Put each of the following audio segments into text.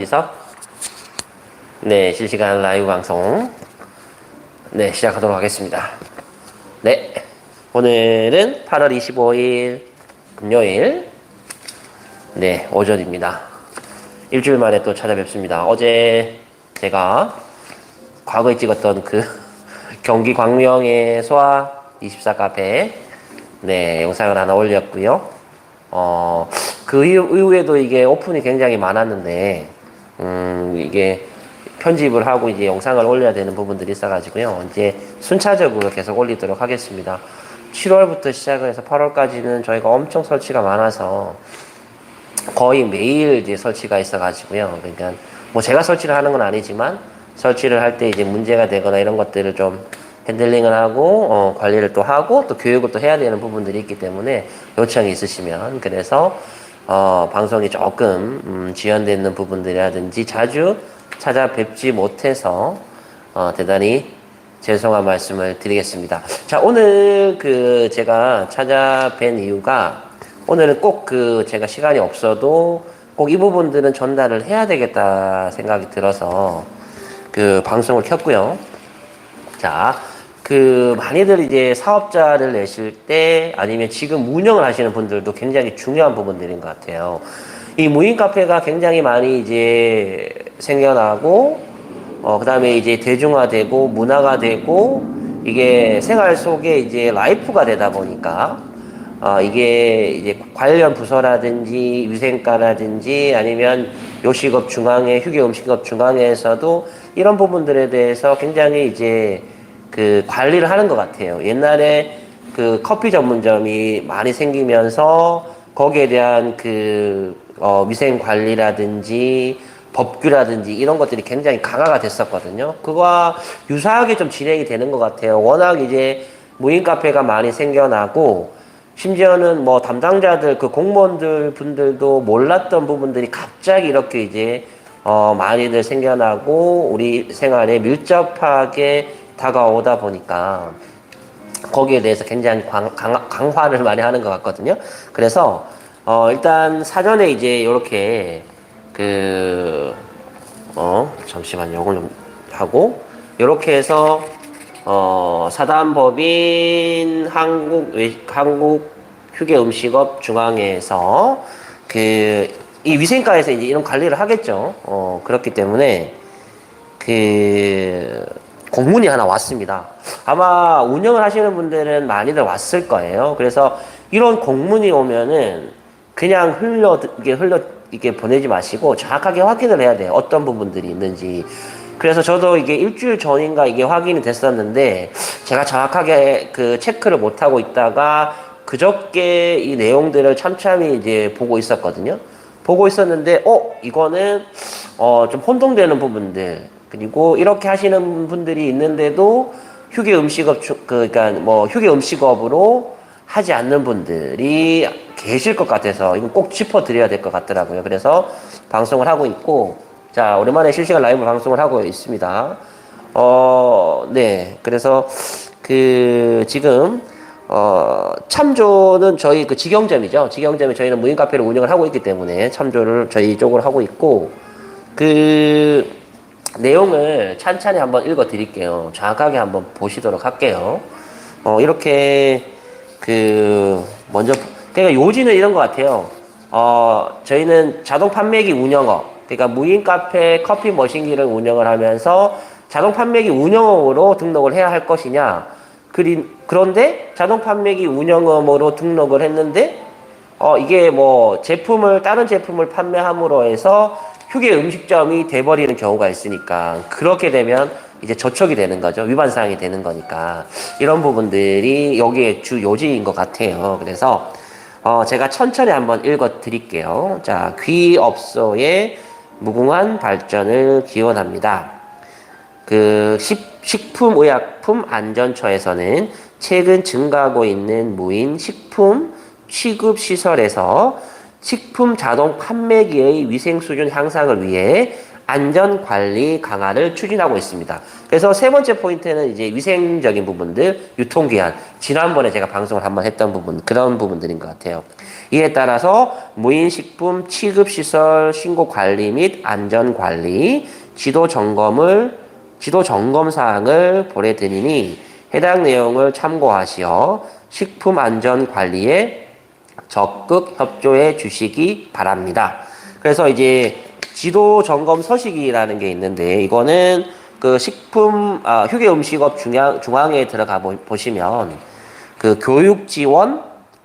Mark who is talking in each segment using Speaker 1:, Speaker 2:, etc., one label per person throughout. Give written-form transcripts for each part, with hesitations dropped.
Speaker 1: 그래서 네, 실시간 라이브 방송 시작하도록 하겠습니다. 네, 오늘은 8월 25일 금요일 오전입니다. 일주일 만에 또 찾아뵙습니다. 어제 제가 과거에 찍었던 그 경기 광명의 소아 24 카페 영상을 하나 올렸고요. 그 이후에도 이게 오픈이 굉장히 많았는데 이게 편집을 하고 이제 영상을 올려야 되는 부분들이 있어가지고요. 이제 순차적으로 계속 올리도록 하겠습니다. 7월부터 시작을 해서 8월까지는 저희가 엄청 설치가 많아서 거의 매일 이제 설치가 있어가지고요. 그러니까 뭐 제가 설치를 하는 건 아니지만 설치를 할 때 이제 문제가 되거나 이런 것들을 좀 핸들링을 하고 관리를 또 하고 또 교육을 또 해야 되는 부분들이 있기 때문에 요청이 있으시면 그래서 방송이 조금 지연되는 부분들이라든지 자주 찾아뵙지 못해서 대단히 죄송한 말씀을 드리겠습니다. 자, 오늘 제가 찾아뵌 이유가 오늘은 꼭 제가 시간이 없어도 꼭 이 부분들은 전달을 해야 되겠다 생각이 들어서 방송을 켰고요. 자, 많이들 이제 사업자를 내실 때 아니면 지금 운영을 하시는 분들도 굉장히 중요한 부분들인 것 같아요. 이 무인 카페가 굉장히 많이 이제 생겨나고, 그 다음에 이제 대중화되고, 문화가 되고, 이게 생활 속에 이제 라이프가 되다 보니까, 이게 이제 관련 부서라든지 위생과라든지 아니면 요식업 중앙회, 휴게음식업 중앙회에서도 이런 부분들에 대해서 굉장히 이제 관리를 하는 것 같아요. 옛날에 커피 전문점이 많이 생기면서 거기에 대한 위생 관리라든지 법규라든지 이런 것들이 굉장히 강화가 됐었거든요. 그거와 유사하게 좀 진행이 되는 것 같아요. 워낙 이제 무인 카페가 많이 생겨나고 심지어는 뭐 담당자들 공무원들 분들도 몰랐던 부분들이 갑자기 이렇게 이제 많이들 생겨나고 우리 생활에 밀접하게 다가오다 보니까 거기에 대해서 굉장히 강화를 많이 하는 것 같거든요. 그래서 일단 사전에 이제 이렇게 잠시만요. 이걸 좀 하고 이렇게 해서 사단법인 한국 휴게음식업 중앙회에서 이 위생과에서 이제 이런 관리를 하겠죠. 그렇기 때문에 공문이 하나 왔습니다. 아마 운영을 하시는 분들은 많이들 왔을 거예요. 그래서 이런 공문이 오면은 그냥 이게 보내지 마시고 정확하게 확인을 해야 돼요. 어떤 부분들이 있는지. 그래서 저도 이게 일주일 전인가 이게 확인이 됐었는데 제가 정확하게 체크를 못 하고 있다가 그저께 이 내용들을 참참히 이제 보고 있었거든요. 보고 있었는데 이거는 좀 혼동되는 부분들 그리고 이렇게 하시는 분들이 있는데도 휴게 음식업 그러니까 뭐 휴게 음식업으로 하지 않는 분들이 계실 것 같아서 이건 꼭 짚어드려야 될 것 같더라고요. 그래서 방송을 하고 있고 자 오랜만에 실시간 라이브 방송을 하고 있습니다. 그래서 지금 참조는 저희 직영점이죠. 직영점에 저희는 무인 카페를 운영을 하고 있기 때문에 참조를 저희 쪽으로 하고 있고 내용을 찬찬히 한번 읽어 드릴게요. 정확하게 한번 보시도록 할게요. 이렇게 먼저 그러니까 요지는 이런 것 같아요. 저희는 자동 판매기 운영업 그러니까 무인 카페 커피 머신기를 운영을 하면서 자동 판매기 운영업으로 등록을 해야 할 것이냐 그런데 자동 판매기 운영업으로 등록을 했는데 이게 뭐 다른 제품을 판매함으로 해서 휴게 음식점이 돼버리는 경우가 있으니까 그렇게 되면 이제 저촉이 되는 거죠. 위반사항이 되는 거니까 이런 부분들이 여기에 주 요지인 것 같아요. 그래서 제가 천천히 한번 읽어 드릴게요. 자, 귀업소의 무궁한 발전을 기원합니다. 식품의약품안전처에서는 최근 증가하고 있는 무인 식품 취급 시설에서 식품 자동 판매기의 위생 수준 향상을 위해 안전 관리 강화를 추진하고 있습니다. 그래서 세 번째 포인트는 이제 위생적인 부분들, 유통기한. 지난번에 제가 방송을 한번 했던 부분, 그런 부분들인 것 같아요. 이에 따라서 무인식품 취급시설 신고 관리 및 안전 관리, 지도 점검 사항을 보내드리니 해당 내용을 참고하시어 식품 안전 관리에 적극 협조해 주시기 바랍니다. 그래서 이제 지도 점검 서식이라는 게 있는데 이거는 그 휴게 음식업 중앙에 들어가 보시면 그 교육 지원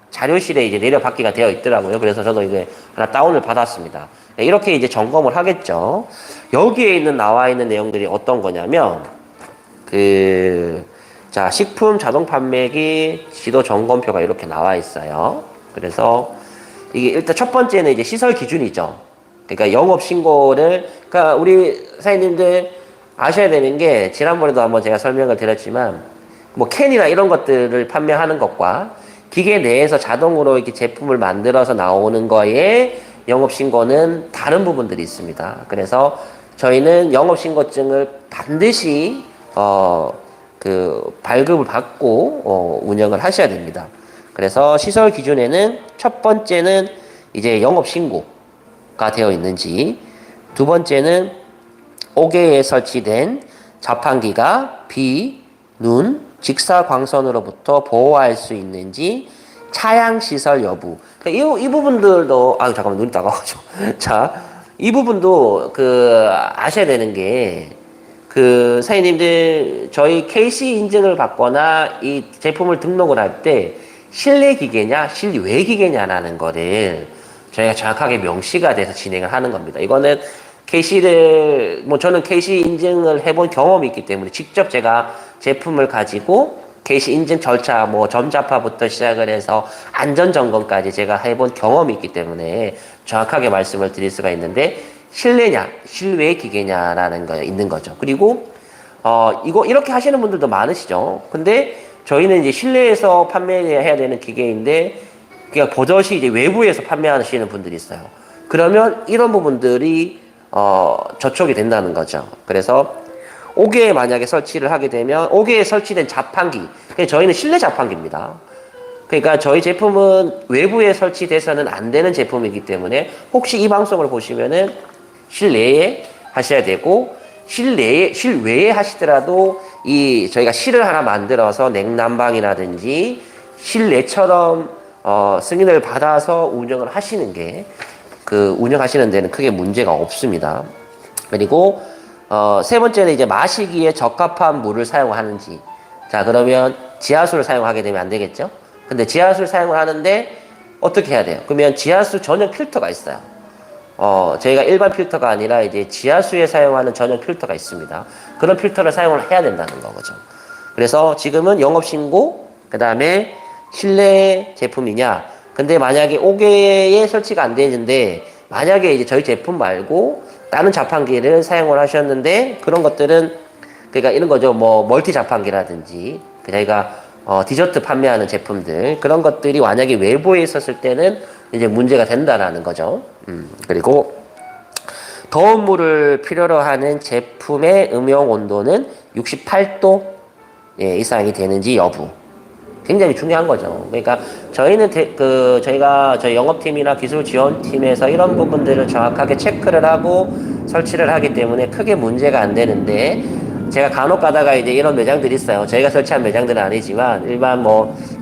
Speaker 1: 자료실에 이제 내려받기가 되어 있더라고요. 그래서 저도 이게 하나 다운을 받았습니다. 이렇게 이제 점검을 하겠죠. 여기에 나와 있는 내용들이 어떤 거냐면 자, 식품 자동 판매기 지도 점검표가 이렇게 나와 있어요. 그래서 이게 일단 첫 번째는 이제 시설 기준이죠. 그러니까 영업 신고를, 그러니까 우리 사장님들 아셔야 되는 게 지난번에도 한번 제가 설명을 드렸지만 뭐 캔이나 이런 것들을 판매하는 것과 기계 내에서 자동으로 이렇게 제품을 만들어서 나오는 거에 영업 신고는 다른 부분들이 있습니다. 그래서 저희는 영업 신고증을 반드시 발급을 받고 운영을 하셔야 됩니다. 그래서 시설 기준에는 첫 번째는 이제 영업 신고가 되어 있는지, 두 번째는 옥외에 설치된 자판기가 비, 눈, 직사 광선으로부터 보호할 수 있는지, 차양 시설 여부. 이 부분들도 잠깐만 눈이 따가워가지고 자, 이 부분도 아셔야 되는 게 사장님들 저희 KC 인증을 받거나 이 제품을 등록을 할 때 실내 기계냐 실외 기계냐라는 거를 저희가 정확하게 명시가 돼서 진행을 하는 겁니다. 이거는 저는 KC 인증을 해본 경험이 있기 때문에 직접 제가 제품을 가지고 KC 인증 절차, 점자파부터 시작을 해서 안전점검까지 제가 해본 경험이 있기 때문에 정확하게 말씀을 드릴 수가 있는데, 실내냐, 실외 기계냐라는 거 있는 거죠. 그리고, 이렇게 하시는 분들도 많으시죠. 근데 저희는 이제 실내에서 판매해야 되는 기계인데, 그냥 버젓이 이제 외부에서 판매하시는 분들이 있어요. 그러면 이런 부분들이, 저촉이 된다는 거죠. 그래서, 옥외에 만약에 설치를 하게 되면 옥외에 설치된 자판기, 저희는 실내 자판기입니다. 그러니까 저희 제품은 외부에 설치돼서는 안 되는 제품이기 때문에 혹시 이 방송을 보시면은 실내에 하셔야 되고, 실외에 하시더라도 저희가 실을 하나 만들어서 냉난방이라든지 실내처럼 승인을 받아서 운영을 하시는 게 운영하시는 데는 크게 문제가 없습니다. 그리고 세 번째는 이제 마시기에 적합한 물을 사용하는지. 자, 그러면 지하수를 사용하게 되면 안 되겠죠? 근데 지하수를 사용을 하는데 어떻게 해야 돼요? 그러면 지하수 전용 필터가 있어요. 저희가 일반 필터가 아니라 이제 지하수에 사용하는 전용 필터가 있습니다. 그런 필터를 사용을 해야 된다는 거죠. 그래서 지금은 영업신고, 그 다음에 실내 제품이냐. 근데 만약에 옥외에 설치가 안 되는데, 만약에 이제 저희 제품 말고 다른 자판기를 사용을 하셨는데, 그런 것들은, 그러니까 이런 거죠. 멀티 자판기라든지, 저희가, 디저트 판매하는 제품들, 그런 것들이 만약에 외부에 있었을 때는 이제 문제가 된다라는 거죠. 그리고, 더운 물을 필요로 하는 제품의 음용 온도는 68도 이상이 되는지 여부. 굉장히 중요한 거죠. 그러니까 저희는 저희 영업팀이나 기술 지원팀에서 이런 부분들을 정확하게 체크를 하고 설치를 하기 때문에 크게 문제가 안 되는데, 제가 간혹 가다가 이제 이런 매장들이 있어요. 저희가 설치한 매장들은 아니지만 일반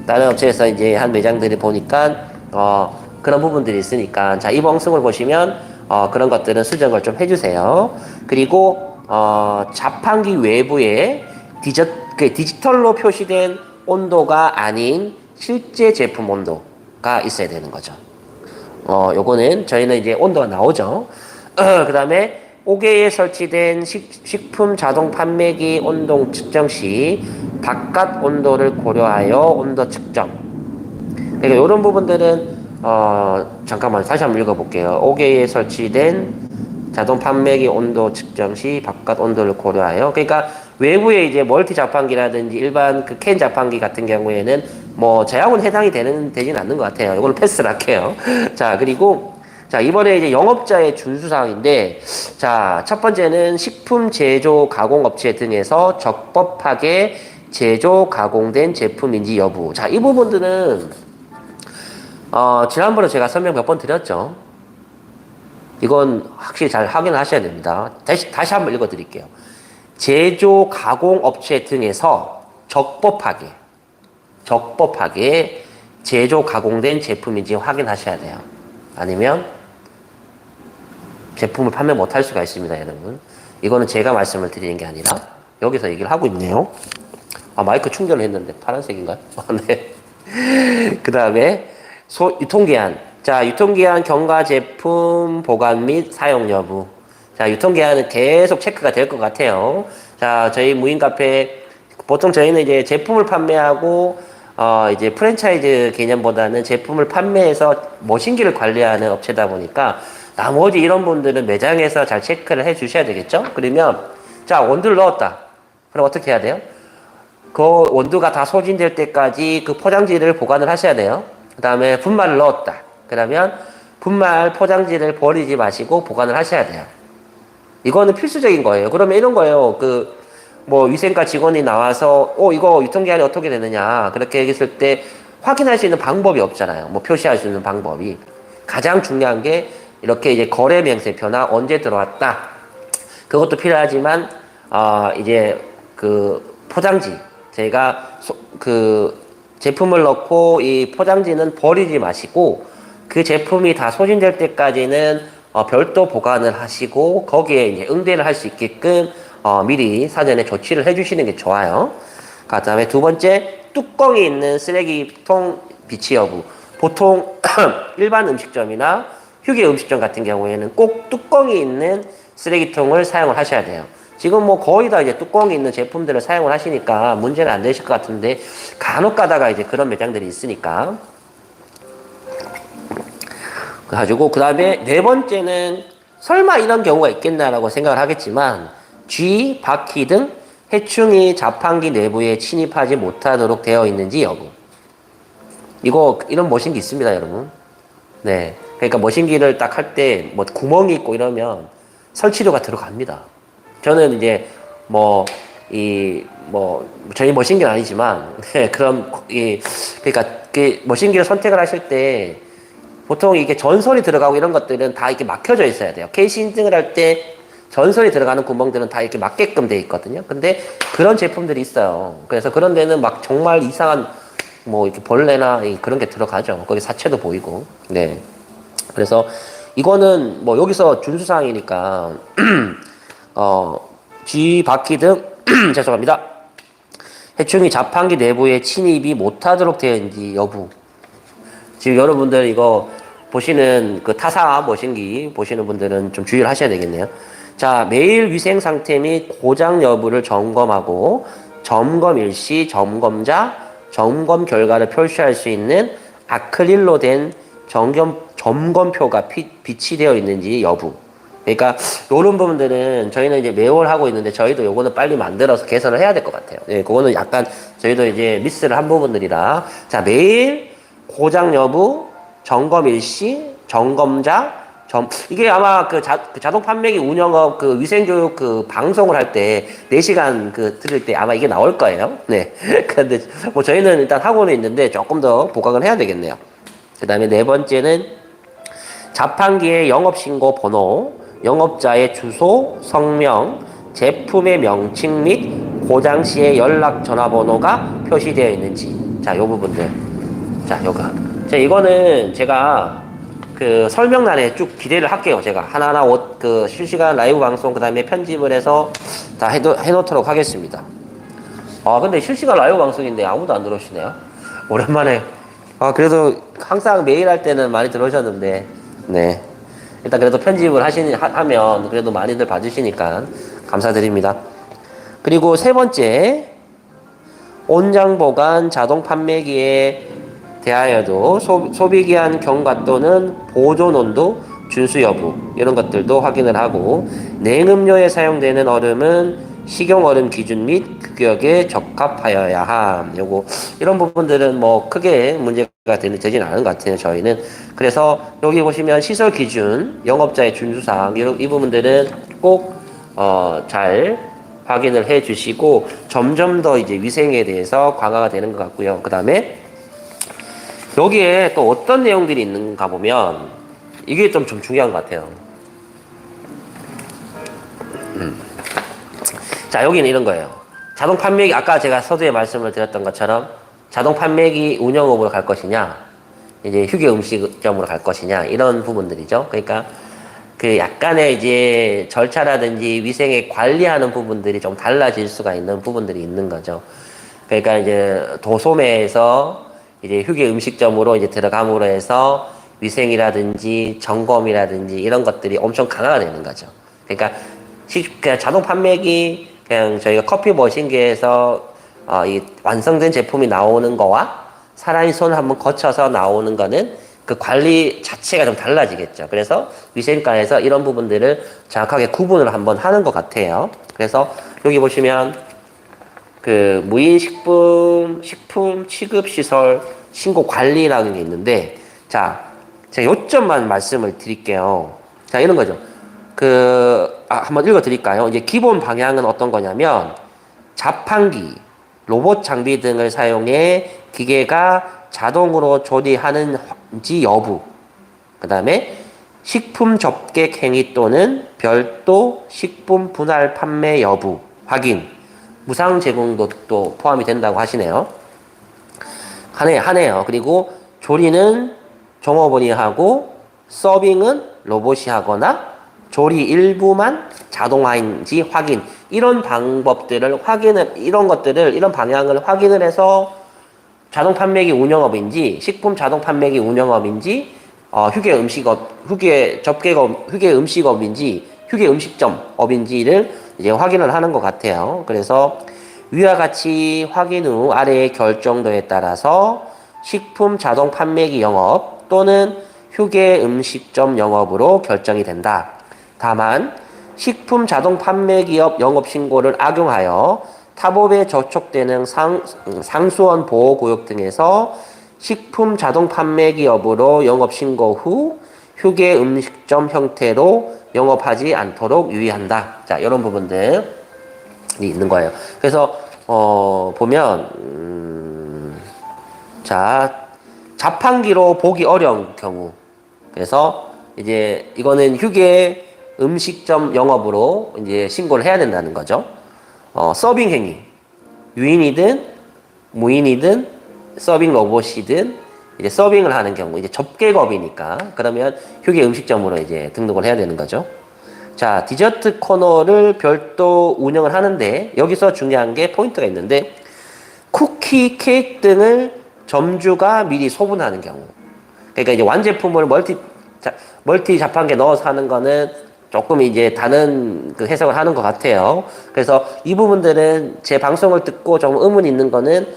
Speaker 1: 다른 업체에서 이제 한 매장들을 보니까 그런 부분들이 있으니까, 자, 이 방송을 보시면 그런 것들은 수정을 좀 해주세요. 그리고 자판기 외부에 디지털로 표시된 온도가 아닌 실제 제품 온도가 있어야 되는 거죠. 요거는 저희는 이제 온도가 나오죠. 그 다음에 옥외에 설치된 식품 자동 판매기 온도 측정 시 바깥 온도를 고려하여 온도 측정. 그러니까 이런 부분들은 잠깐만 다시 한번 읽어볼게요. 옥외에 설치된 자동 판매기 온도 측정 시 바깥 온도를 고려하여. 그러니까 외부에 이제 멀티 자판기라든지 일반 캔 자판기 같은 경우에는 저하고는 해당이 되진 않는 것 같아요. 이거는 패스를 할게요. 자, 그리고 자, 이번에 이제 영업자의 준수사항인데, 자, 첫 번째는 식품 제조 가공업체 등에서 적법하게 제조 가공된 제품인지 여부. 자, 이 부분들은, 지난번에 제가 설명 몇 번 드렸죠. 이건 확실히 잘 확인하셔야 됩니다. 다시 한번 읽어 드릴게요. 제조 가공업체 등에서 적법하게 제조 가공된 제품인지 확인하셔야 돼요. 아니면 제품을 판매 못할 수가 있습니다, 여러분. 이거는 제가 말씀을 드리는 게 아니라 여기서 얘기를 하고 있네요. 아, 마이크 충전을 했는데 파란색인가요? 네. 그 다음에 유통기한. 자, 유통기한 경과 제품 보관 및 사용 여부. 자, 유통기한은 계속 체크가 될 것 같아요. 자, 저희 무인 카페 보통 저희는 이제 제품을 판매하고 이제 프랜차이즈 개념보다는 제품을 판매해서 머신기를 관리하는 업체다 보니까 나머지 이런 분들은 매장에서 잘 체크를 해 주셔야 되겠죠? 그러면, 자, 원두를 넣었다. 그럼 어떻게 해야 돼요? 그 원두가 다 소진될 때까지 그 포장지를 보관을 하셔야 돼요. 그 다음에 분말을 넣었다. 그러면 분말 포장지를 버리지 마시고 보관을 하셔야 돼요. 이거는 필수적인 거예요. 그러면 이런 거예요. 위생과 직원이 나와서, 이거 유통기한이 어떻게 되느냐. 그렇게 얘기했을 때 확인할 수 있는 방법이 없잖아요. 표시할 수 있는 방법이. 가장 중요한 게 이렇게 이제 거래 명세표나 언제 들어왔다. 그것도 필요하지만, 이제 포장지. 제가 제품을 넣고 이 포장지는 버리지 마시고 그 제품이 다 소진될 때까지는 별도 보관을 하시고 거기에 이제 응대를 할 수 있게끔 미리 사전에 조치를 해주시는 게 좋아요. 그 다음에 두 번째, 뚜껑이 있는 쓰레기통 비치 여부. 보통 일반 음식점이나 휴게 음식점 같은 경우에는 꼭 뚜껑이 있는 쓰레기통을 사용을 하셔야 돼요. 지금 거의 다 이제 뚜껑이 있는 제품들을 사용을 하시니까 문제는 안 되실 것 같은데 간혹 가다가 이제 그런 매장들이 있으니까. 그래가지고 그 다음에 네 번째는 설마 이런 경우가 있겠나라고 생각을 하겠지만 쥐, 바퀴 등 해충이 자판기 내부에 침입하지 못하도록 되어 있는지 여부. 이런 머신기 있습니다, 여러분. 네. 그러니까 머신기를 딱 할 때 구멍이 있고 이러면 설치료가 들어갑니다. 저는 이제 저희 머신기는 아니지만 그러니까 머신기를 선택을 하실 때 보통 이게 전선이 들어가고 이런 것들은 다 이렇게 막혀져 있어야 돼요. 케이스 인증을 할 때 전선이 들어가는 구멍들은 다 이렇게 맞게끔 돼 있거든요. 근데 그런 제품들이 있어요. 그래서 그런 데는 정말 이상한 이렇게 벌레나 그런 게 들어가죠. 거기 사체도 보이고. 네. 그래서 이거는 여기서 준수사항이니까 쥐, 바퀴 등 죄송합니다. 해충이 자판기 내부에 침입이 못하도록 되어 있는지 여부. 지금 여러분들 이거 보시는 타사 머신기 보시는 분들은 좀 주의를 하셔야 되겠네요. 자, 매일 위생 상태 및 고장 여부를 점검하고 점검 일시 점검자 점검 결과를 표시할 수 있는 아크릴로 된 점검표가 비치되어 있는지 여부. 그러니까 이런 부분들은 저희는 이제 매월 하고 있는데 저희도 요거는 빨리 만들어서 개선을 해야 될 것 같아요. 네, 그거는 약간 저희도 이제 미스를 한 부분들이라. 자, 매일 고장 여부, 점검 일시, 점검자, 이게 아마 자동 판매기 운영업 위생교육 방송을 할 때 4시간 들을 때 아마 이게 나올 거예요. 네. 근데 저희는 일단 하고는 있는데 조금 더 보강을 해야 되겠네요. 그 다음에 네 번째는 자판기의 영업신고 번호, 영업자의 주소, 성명, 제품의 명칭 및 고장 시의 연락 전화번호가 표시되어 있는지. 자, 요 부분들. 자, 이거는 제가 설명란에 쭉 기대를 할게요. 제가 하나하나 실시간 라이브 방송, 그 다음에 편집을 해서 다 해놓도록 하겠습니다. 근데 실시간 라이브 방송인데 아무도 안 들어오시네요. 오랜만에. 그래도 항상 매일 할 때는 많이 들어오셨는데, 네. 일단 그래도 편집을 하면 그래도 많이들 봐주시니까 감사드립니다. 그리고 세 번째, 온장 보관 자동 판매기에 대하여도 소비기한 경과 또는 보존 온도 준수 여부 이런 것들도 확인을 하고 냉음료에 사용되는 얼음은 식용 얼음 기준 및 규격에 적합하여야 함. 요거 이런 부분들은 뭐 크게 문제가 되진 않은 것 같아요. 저희는. 그래서 여기 보시면 시설 기준, 영업자의 준수사항 이 부분들은 꼭 잘 확인을 해 주시고 점점 더 이제 위생에 대해서 강화가 되는 것 같고요. 그 다음에 여기에 또 어떤 내용들이 있는가 보면 이게 좀 중요한 것 같아요. 자, 여기는 이런 거예요. 자동 판매기, 아까 제가 서두에 말씀을 드렸던 것처럼 자동 판매기 운영업으로 갈 것이냐, 이제 휴게 음식점으로 갈 것이냐, 이런 부분들이죠. 그러니까 그 약간의 이제 절차라든지 위생에 관리하는 부분들이 좀 달라질 수가 있는 부분들이 있는 거죠. 그러니까 이제 도소매에서 이제 휴게 음식점으로 이제 들어감으로 해서 위생이라든지 점검이라든지 이런 것들이 엄청 강화가 되는 거죠. 그러니까 그냥 자동 판매기 그냥 저희가 커피 머신기에서 이 완성된 제품이 나오는 거와 사람이 손을 한번 거쳐서 나오는 거는 그 관리 자체가 좀 달라지겠죠. 그래서 위생과에서 이런 부분들을 정확하게 구분을 한번 하는 것 같아요. 그래서 여기 보시면 그 식품 취급 시설 신고 관리라는 게 있는데, 자, 제가 요점만 말씀을 드릴게요. 자, 이런 거죠. 한번 읽어 드릴까요? 이제 기본 방향은 어떤 거냐면, 자판기, 로봇 장비 등을 사용해 기계가 자동으로 조리하는지 여부, 그 다음에 식품 접객 행위 또는 별도 식품 분할 판매 여부 확인, 무상 제공도 또 포함이 된다고 하시네요. 하네요. 그리고 조리는 종업원이 하고 서빙은 로봇이 하거나 조리 일부만 자동화인지 확인. 이런 방법들을 이런 방향을 확인을 해서 자동 판매기 운영업인지 식품 자동 판매기 운영업인지 휴게 음식업인지 휴게 음식점업인지를 이제 확인을 하는 것 같아요. 그래서 위와 같이 확인 후 아래의 결정도에 따라서 식품 자동 판매기 영업 또는 휴게 음식점 영업으로 결정이 된다. 다만 식품 자동 판매기업 영업 신고를 악용하여 타법에 저촉되는 상수원 보호구역 등에서 식품 자동 판매기업으로 영업 신고 후 휴게 음식점 형태로 영업하지 않도록 유의한다. 자, 이런 부분들이 있는 거예요. 그래서 보면 자, 자판기로 보기 어려운 경우, 그래서 이제 이거는 휴게 음식점 영업으로 이제 신고를 해야 된다는 거죠. 서빙 행위, 유인이든 무인이든 서빙 로봇이든 이제 서빙을 하는 경우, 이제 접객업이니까 그러면 휴게 음식점으로 이제 등록을 해야 되는 거죠. 자, 디저트 코너를 별도 운영을 하는데 여기서 중요한 게 포인트가 있는데, 쿠키, 케이크 등을 점주가 미리 소분하는 경우. 그러니까 이제 완제품을 멀티 자판기에 넣어서 하는 거는 조금 이제 다른 그 해석을 하는 것 같아요. 그래서 이 부분들은 제 방송을 듣고 좀 의문이 있는 거는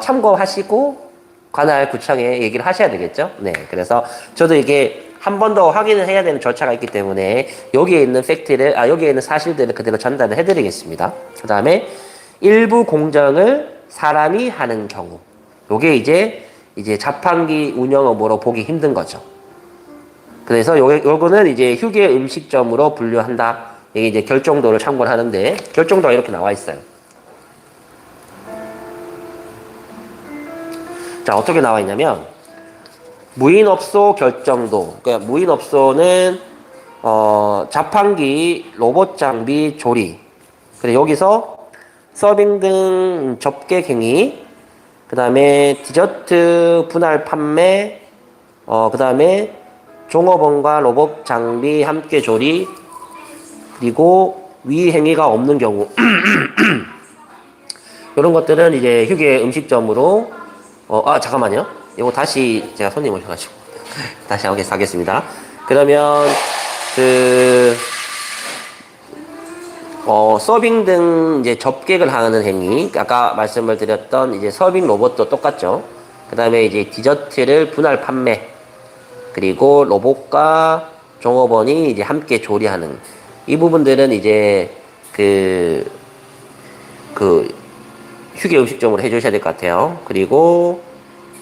Speaker 1: 참고하시고 관할 구청에 얘기를 하셔야 되겠죠. 네, 그래서 저도 이게 한 번 더 확인을 해야 되는 절차가 있기 때문에 여기에 있는 여기에 있는 사실들을 그대로 전달을 해드리겠습니다. 그 다음에 일부 공정을 사람이 하는 경우, 요게 이제 자판기 운영업으로 보기 힘든 거죠. 그래서 요거는 이제 휴게 음식점으로 분류한다. 이게 이제 결정도를 참고를 하는데, 결정도가 이렇게 나와 있어요. 자, 어떻게 나와 있냐면, 무인업소 결정도. 그러니까 무인업소는, 자판기, 로봇 장비, 조리. 그리고 여기서 서빙 등 접객 행위, 그 다음에 디저트 분할 판매, 그 다음에 종업원과 로봇 장비 함께 조리, 그리고 위 행위가 없는 경우 이런 것들은 이제 휴게 음식점으로 잠깐만요. 이거 다시 제가 손님 오셔가지고 다시 하겠습니다. 그러면 서빙 등 이제 접객을 하는 행위, 아까 말씀을 드렸던 이제 서빙 로봇도 똑같죠. 그 다음에 이제 디저트를 분할 판매, 그리고 로봇과 종업원이 이제 함께 조리하는 이 부분들은 이제 그 휴게 음식점으로 해주셔야 될 것 같아요. 그리고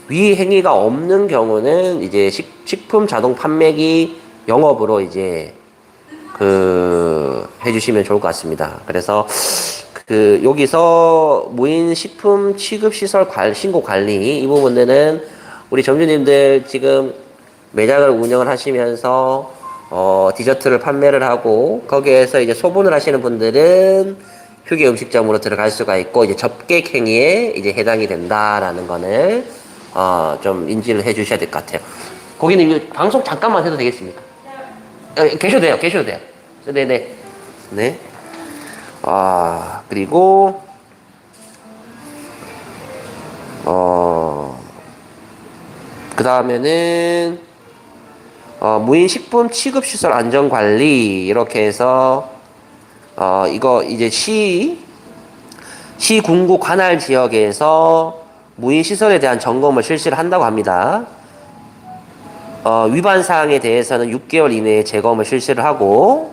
Speaker 1: 위 행위가 없는 경우는 이제 식품 자동 판매기 영업으로 이제 그 해주시면 좋을 것 같습니다. 그래서 그 여기서 무인 식품 취급 시설 신고 관리 이 부분들은 우리 점주님들 지금 매장을 운영을 하시면서 디저트를 판매를 하고 거기에서 이제 소분을 하시는 분들은 휴게 음식점으로 들어갈 수가 있고 이제 접객 행위에 이제 해당이 된다라는 거는 좀 인지를 해 주셔야 될 것 같아요. 고객님 이거 방송 잠깐만 해도 되겠습니까? 계셔도 돼요. 계셔도 돼요. 네네. 네. 그리고 그 다음에는 무인 식품 취급 시설 안전 관리 이렇게 해서 이거 이제 시 군구 관할 지역에서 무인 시설에 대한 점검을 실시를 한다고 합니다. 위반 사항에 대해서는 6개월 이내에 재검을 실시를 하고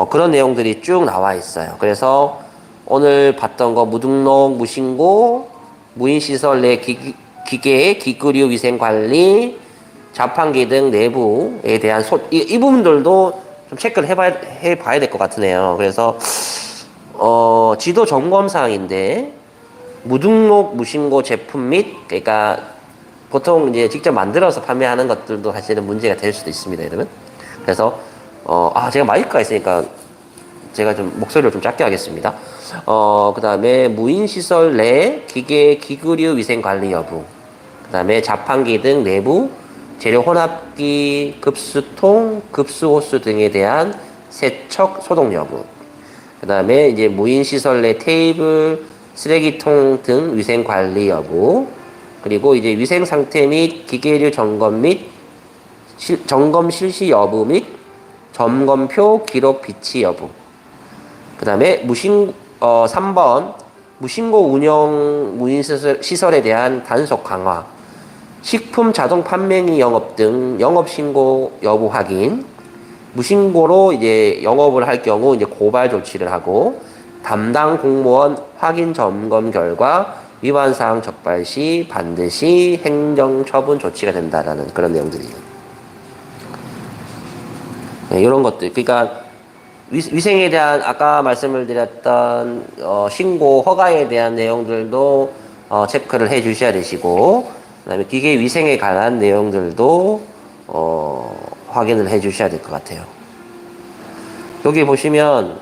Speaker 1: 그런 내용들이 쭉 나와 있어요. 그래서 오늘 봤던 거 무등록, 무신고, 무인 시설 내 기계, 기구류 위생 관리, 자판기 등 내부에 대한 이 부분들도 좀 체크를 해봐야 될 것 같으네요. 그래서 지도 점검 사항인데 무등록, 무신고 제품 및 그러니까 보통 이제 직접 만들어서 판매하는 것들도 사실은 문제가 될 수도 있습니다, 여러분. 그래서 제가 마이크가 있으니까 제가 좀 목소리를 좀 작게 하겠습니다. 그 다음에 무인 시설 내 기계, 기구류 위생 관리 여부. 그 다음에 자판기 등 내부 재료 혼합기, 급수통, 급수호스 등에 대한 세척 소독 여부. 그 다음에 이제 무인 시설 내 테이블, 쓰레기통 등 위생 관리 여부. 그리고 이제 위생 상태 및 기계류 점검 및 점검 실시 여부 및 점검표 기록 비치 여부. 그 다음에 3번 무신고 운영 무인 시설에 대한 단속 강화. 식품 자동 판매기 영업 등 영업 신고 여부 확인. 무신고로 이제 영업을 할 경우 이제 고발 조치를 하고 담당 공무원 확인 점검 결과 위반 사항 적발 시 반드시 행정 처분 조치가 된다라는 그런 내용들이에요. 네, 이런 것들. 그러니까 위생에 대한 아까 말씀을 드렸던 신고 허가에 대한 내용들도 체크를 해 주셔야 되시고 그다음에 기계 위생에 관한 내용들도 확인을 해 주셔야 될 것 같아요. 여기 보시면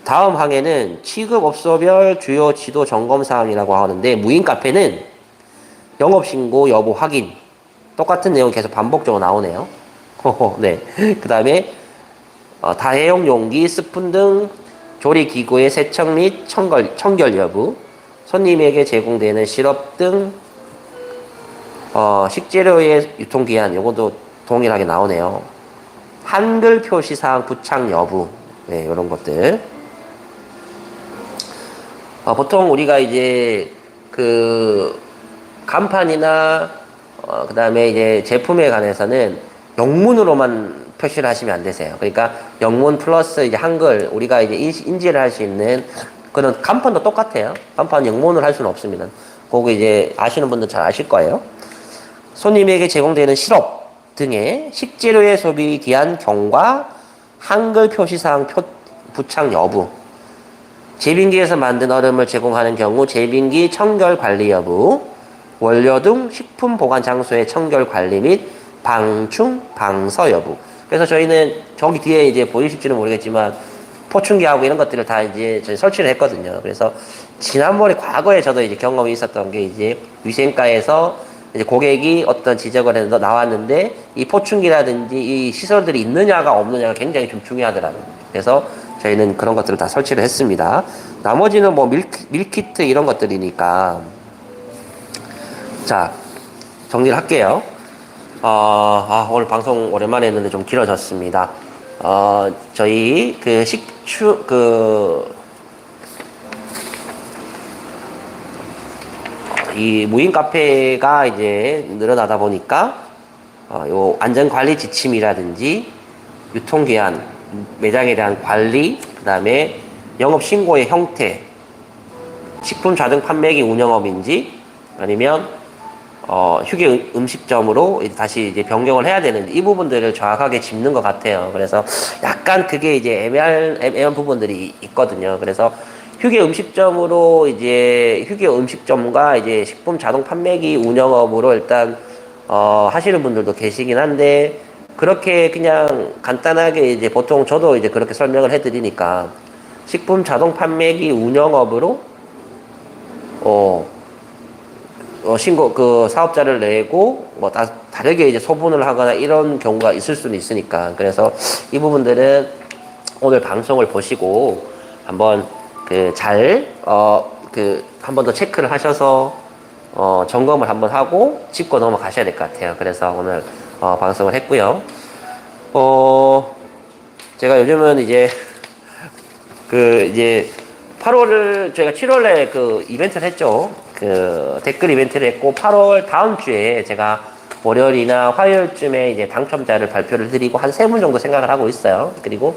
Speaker 1: 다음 항에는 취급업소별 주요 지도 점검 사항이라고 하는데 무인 카페는 영업신고 여부 확인 똑같은 내용이 계속 반복적으로 나오네요. 네. 그 다음에 다회용 용기, 스푼 등 조리기구의 세척 및 청결 여부, 손님에게 제공되는 시럽 등 식재료의 유통기한 요것도 동일하게 나오네요. 한글 표시사항 부착 여부, 네, 이런 것들. 보통 우리가 이제 그 간판이나 그 다음에 이제 제품에 관해서는 영문으로만 표시를 하시면 안 되세요. 그러니까 영문 플러스 이제 한글 우리가 이제 인지를 할 수 있는 그런 간판도 똑같아요. 간판 영문을 할 수는 없습니다. 그거 이제 아시는 분들 잘 아실 거예요. 손님에게 제공되는 시럽 등의 식재료의 소비 기한 경과 한글 표시사항 부착 여부. 제빙기에서 만든 얼음을 제공하는 경우 제빙기 청결 관리 여부, 원료 등 식품 보관 장소의 청결 관리 및 방충, 방서 여부. 그래서 저희는 저기 뒤에 이제 보이실지는 모르겠지만 포충기하고 이런 것들을 다 이제 저희 설치를 했거든요. 그래서 지난번에 과거에 저도 이제 경험이 있었던 게 이제 위생과에서 이제 고객이 어떤 지적을 해서 나왔는데 이 포충기라든지 이 시설들이 있느냐가 없느냐가 굉장히 좀 중요하더라고요. 그래서 저희는 그런 것들을 다 설치를 했습니다. 나머지는 뭐 밀키트 이런 것들이니까. 자, 정리를 할게요. 오늘 방송 오랜만에 했는데 좀 길어졌습니다. 저희 이 무인 카페가 이제 늘어나다 보니까 요 안전관리 지침이라든지 유통기한, 매장에 대한 관리, 그 다음에 영업신고의 형태, 식품 자동 판매기 운영업인지 아니면 휴게 음식점으로 다시 이제 변경을 해야 되는지 이 부분들을 정확하게 짚는 것 같아요. 그래서 약간 그게 이제 애매한 부분들이 있거든요. 그래서 휴게 음식점으로 이제 휴게 음식점과 이제 식품 자동 판매기 운영업으로 일단 하시는 분들도 계시긴 한데 그렇게 그냥 간단하게 이제 보통 저도 이제 그렇게 설명을 해드리니까 식품 자동 판매기 운영업으로 신고 그 사업자를 내고 뭐 다르게 이제 소분을 하거나 이런 경우가 있을 수는 있으니까 그래서 이 부분들은 오늘 방송을 보시고 한번 한 번 더 체크를 하셔서 점검을 한번 하고 짚고 넘어가셔야 될 것 같아요. 그래서 오늘 방송을 했고요. 제가 요즘은 이제 이제 8월을 저희가 7월에 그 이벤트를 했죠. 그 댓글 이벤트를 했고 8월 다음 주에 제가 월요일이나 화요일쯤에 이제 당첨자를 발표를 드리고 한 3분 정도 생각을 하고 있어요. 그리고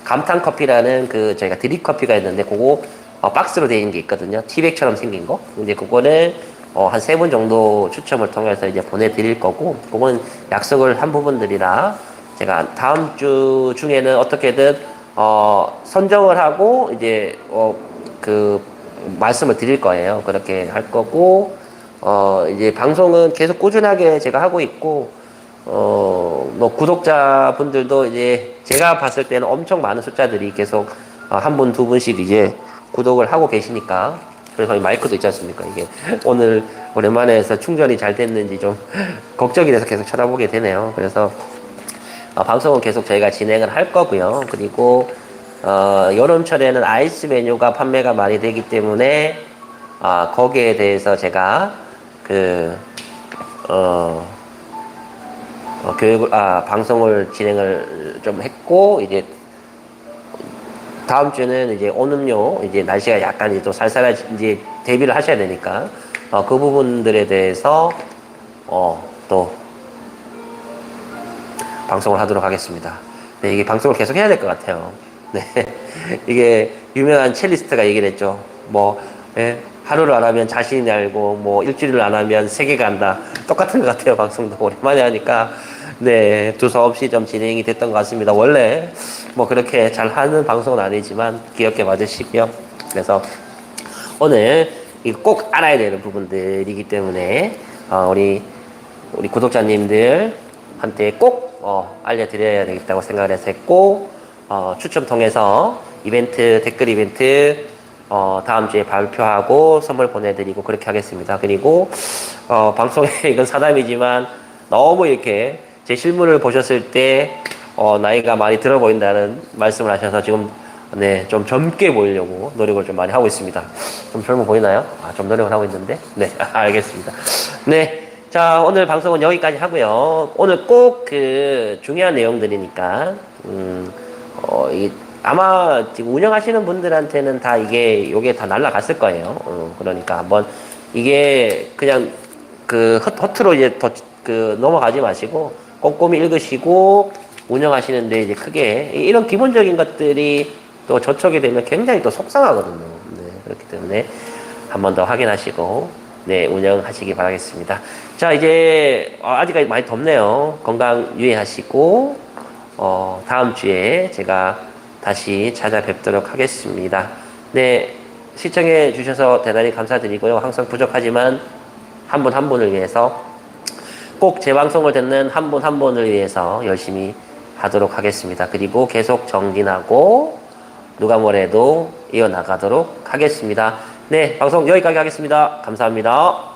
Speaker 1: 감탄 커피라는 그 저희가 드립 커피가 있는데 그거 박스로 되어 있는 게 있거든요. 티백처럼 생긴 거. 근데 그거를 한 3분 정도 추첨을 통해서 이제 보내드릴 거고 그건 약속을 한 부분들이라 제가 다음 주 중에는 어떻게든 선정을 하고 이제 말씀을 드릴 거예요. 그렇게 할 거고 이제 방송은 계속 꾸준하게 제가 하고 있고 뭐 구독자분들도 이제 제가 봤을 때는 엄청 많은 숫자들이 계속 한 분, 두 분씩 이제 구독을 하고 계시니까 그래서 이 마이크도 있지 않습니까? 이게 오늘 오랜만에 해서 충전이 잘 됐는지 좀 걱정이 돼서 계속 쳐다보게 되네요. 그래서 방송은 계속 저희가 진행을 할 거고요. 그리고 여름철에는 아이스 메뉴가 판매가 많이 되기 때문에 거기에 대해서 제가 방송을 진행을 좀 했고 이제 다음 주는 이제 온음료 이제 날씨가 약간 이제 또 쌀쌀해 이제 대비를 하셔야 되니까 그 부분들에 대해서 또 방송을 하도록 하겠습니다. 네, 이게 방송을 계속 해야 될 것 같아요. 네, 이게 유명한 첼리스트가 얘기를 했죠. 하루를 안 하면 자신이 알고, 뭐 일주일을 안 하면 세계가 안다. 똑같은 것 같아요. 방송도 오랜만에 하니까 네, 두서없이 좀 진행이 됐던 것 같습니다. 원래 뭐 그렇게 잘 하는 방송은 아니지만 귀엽게 봐주시고요. 그래서 오늘 이거 꼭 알아야 되는 부분들이기 때문에 우리 구독자님들한테 꼭 알려드려야 되겠다고 생각을 해서 했고 추첨 통해서 댓글 이벤트 다음 주에 발표하고 선물 보내드리고 그렇게 하겠습니다. 그리고 방송에 이건 사담이지만 너무 이렇게 제 실물을 보셨을 때 나이가 많이 들어 보인다는 말씀을 하셔서 지금 네, 좀 젊게 보이려고 노력을 좀 많이 하고 있습니다. 좀 젊어 보이나요? 좀 노력을 하고 있는데 네, 알겠습니다. 네. 자, 오늘 방송은 여기까지 하고요. 오늘 꼭 중요한 내용들이니까, 아마 지금 운영하시는 분들한테는 다 요게 다 날라갔을 거예요. 그러니까 한번 이게 그냥 허투루 이제 넘어가지 마시고 꼼꼼히 읽으시고 운영하시는데 이제 크게 이런 기본적인 것들이 또 저촉이 되면 굉장히 또 속상하거든요. 네, 그렇기 때문에 한 번 더 확인하시고 네, 운영하시기 바라겠습니다. 자, 이제 아직까지 많이 덥네요. 건강 유의하시고 다음 주에 제가 다시 찾아뵙도록 하겠습니다. 네, 시청해 주셔서 대단히 감사드리고요. 항상 부족하지만 한 분 한 분을 위해서 꼭 제 방송을 듣는 한 분 한 분을 위해서 열심히 하도록 하겠습니다. 그리고 계속 정진하고 누가 뭐래도 이어나가도록 하겠습니다. 네, 방송 여기까지 하겠습니다. 감사합니다.